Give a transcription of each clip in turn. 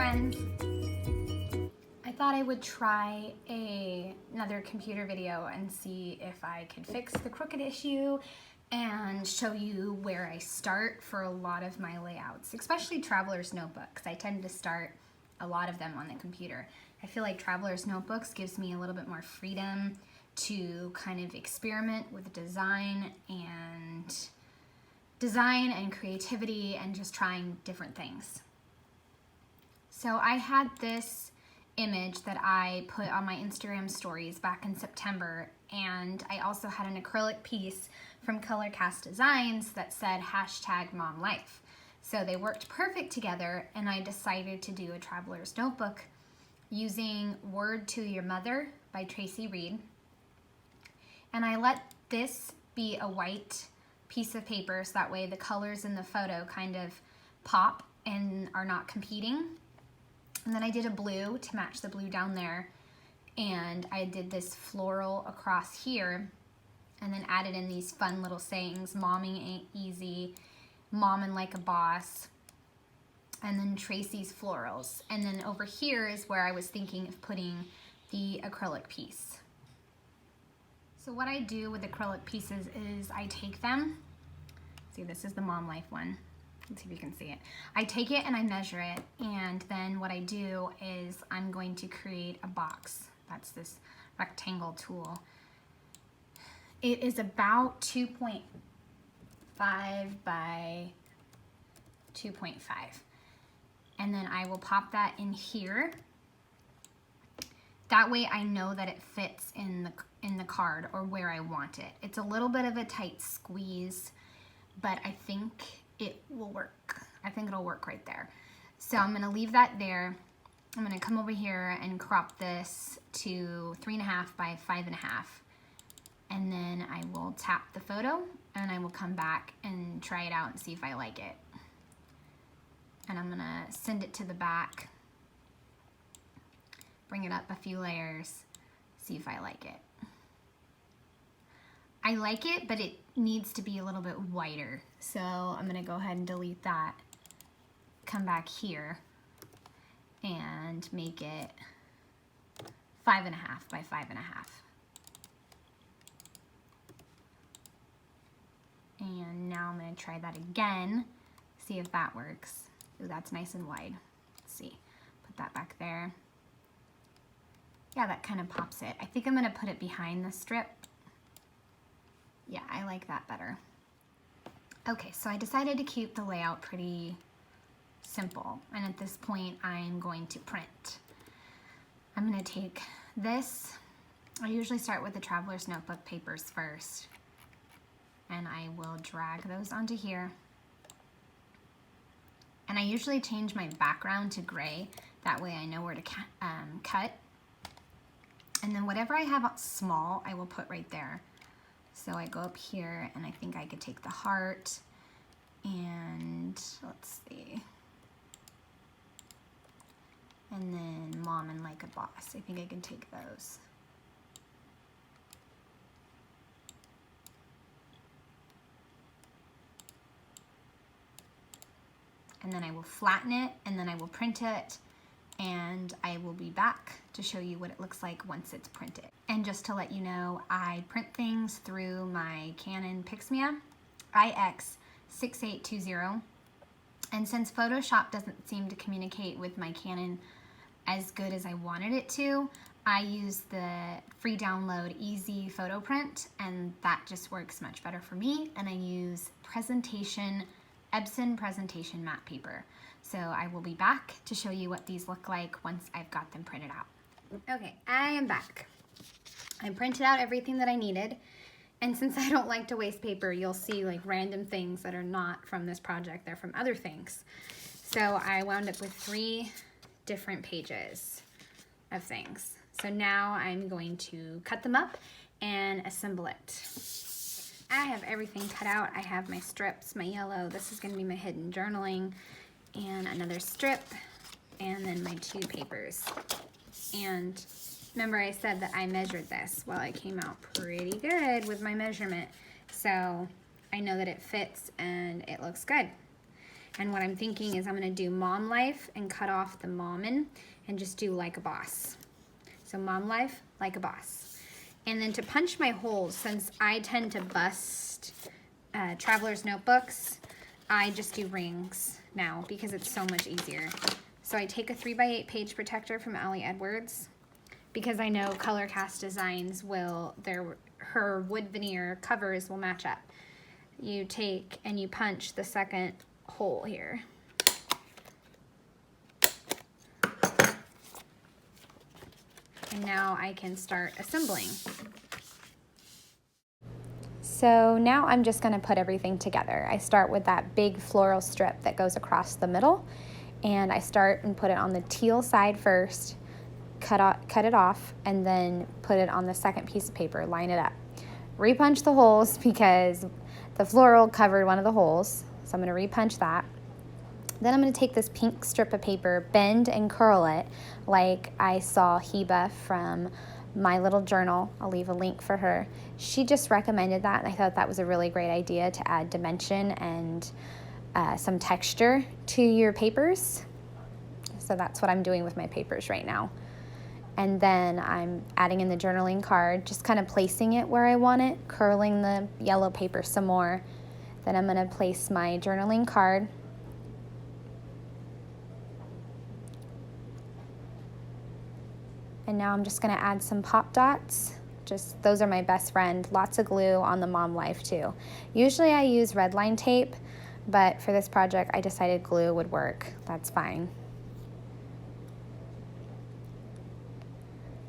friends. I thought I would try another computer video and see if I could fix the crooked issue and show you where I start for a lot of my layouts, especially Traveler's Notebooks. I tend to start a lot of them on the computer. I feel like Traveler's Notebooks gives me a little bit more freedom to kind of experiment with design and creativity and just trying different things. So I had this image that I put on my Instagram stories back in September, and I also had an acrylic piece from Colorcast Designs that said #Momlife. So they worked perfect together, and I decided to do a Traveler's Notebook using Word to Your Mother by Tracy Reed. And I let this be a white piece of paper so that way the colors in the photo kind of pop and are not competing. And then I did a blue to match the blue down there, and I did this floral across here, and then added in these fun little sayings: momming ain't easy, momming like a boss, and then Tracy's florals. And then over here is where I was thinking of putting the acrylic piece. So what I do with acrylic pieces is I take them, see, this is the Momlife one. Let's see if you can see it. I take it and I measure it, and then what I do is I'm going to create a box. That's this rectangle tool. It is about 2.5 by 2.5. And then I will pop that in here. That way I know that it fits in the card or where I want it. It's a little bit of a tight squeeze, but I think it will work. I think it'll work right there. So I'm gonna leave that there. I'm gonna come over here and crop this to 3.5 by 5.5. And then I will tap the photo and I will come back and try it out and see if I like it. And I'm gonna send it to the back, bring it up a few layers, see if I like it. I like it, but it needs to be a little bit whiter. So I'm gonna go ahead and delete that, come back here, and make it 5.5 by 5.5. And now I'm gonna try that again, see if that works. Ooh, that's nice and wide. Let's see, put that back there. Yeah, that kind of pops it. I think I'm gonna put it behind the strip. Yeah, I like that better. Okay, so I decided to keep the layout pretty simple, and at this point I'm going to print. I'm gonna take this. I usually start with the Traveler's Notebook papers first, and I will drag those onto here. And I usually change my background to gray, that way I know where to cut. And then whatever I have small, I will put right there. So I go up here, and I think I could take the heart, and let's see. And then mom and like a boss. I think I can take those. And then I will flatten it, and then I will print it, and I will be back to show you what it looks like once it's printed. And just to let you know, I print things through my Canon Pixmia IX6820. And since Photoshop doesn't seem to communicate with my Canon as good as I wanted it to, I use the free download Easy Photo Print, and that just works much better for me. And I use Epson Presentation matte paper. So I will be back to show you what these look like once I've got them printed out. Okay, I am back. I printed out everything that I needed, and since I don't like to waste paper, you'll see like random things that are not from this project, they're from other things. So I wound up with 3 different pages of things. So now I'm going to cut them up and assemble it. I have everything cut out. I have my strips, my yellow, this is gonna be my hidden journaling, and another strip, and then my 2 papers. And remember I said that I measured this. Well, it came out pretty good with my measurement. So I know that it fits and it looks good. And what I'm thinking is I'm gonna do Momlife and cut off the Mommin and just do Like a Boss. So Momlife, Like a Boss. And then to punch my holes, since I tend to bust traveler's notebooks, I just do rings now because it's so much easier. So I take a 3x8 page protector from Allie Edwards because I know Color Cast Designs will, her wood veneer covers will match up. You take and you punch the second hole here. And now I can start assembling. So now I'm just going to put everything together. I start with that big floral strip that goes across the middle, and I start and put it on the teal side first, cut it off, and then put it on the second piece of paper, line it up. Repunch the holes because the floral covered one of the holes, so I'm going to repunch that. Then I'm going to take this pink strip of paper, bend and curl it like I saw Heba from My Little Journal. I'll leave a link for her. She just recommended that, and I thought that was a really great idea to add dimension and some texture to your papers. So that's what I'm doing with my papers right now. And then I'm adding in the journaling card, just kind of placing it where I want it, curling the yellow paper some more. Then I'm going to place my journaling card. And now I'm just going to add some pop dots. Just those are my best friend. Lots of glue on the Momlife too. Usually I use red line tape, but for this project I decided glue would work. That's fine.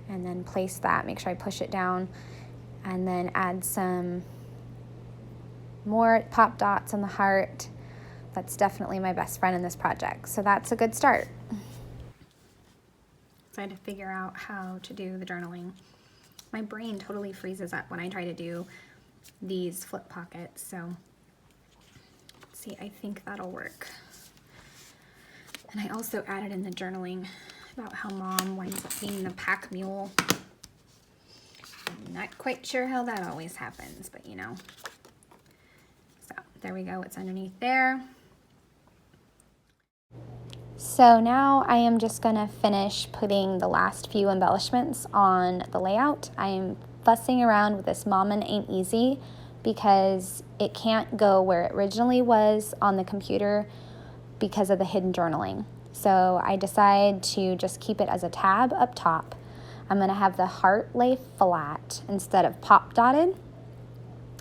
And then place that, make sure I push it down, and then add some more pop dots on the heart. That's definitely my best friend in this project. So that's a good start. So I had to figure out how to do the journaling. My brain totally freezes up when I try to do these flip pockets. So let's see, I think that'll work. And I also added in the journaling about how Mom winds up being the pack mule. I'm not quite sure how that always happens, but you know. So there we go, it's underneath there. So now I am just going to finish putting the last few embellishments on the layout. I am fussing around with this Mommin Ain't Easy because it can't go where it originally was on the computer because of the hidden journaling. So I decide to just keep it as a tab up top. I'm going to have the heart lay flat instead of pop dotted.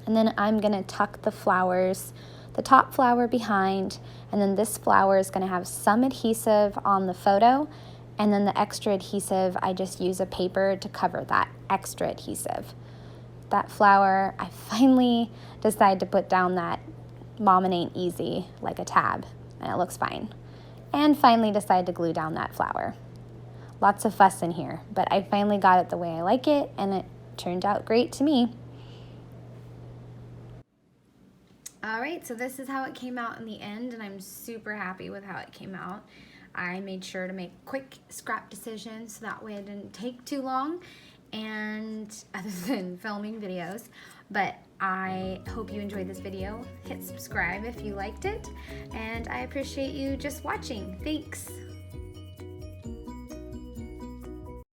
And then I'm going to tuck the flowers, the top flower behind, and then this flower is going to have some adhesive on the photo, and then the extra adhesive, I just use a paper to cover that extra adhesive. That flower, I finally decided to put down that Mommin Ain't Easy like a tab, and it looks fine. And finally decided to glue down that flower. Lots of fuss in here, but I finally got it the way I like it, and it turned out great to me. All right, so this is how it came out in the end, and I'm super happy with how it came out. I made sure to make quick scrap decisions so that way it didn't take too long, and other than filming videos. But I hope you enjoyed this video. Hit subscribe if you liked it, and I appreciate you just watching. Thanks.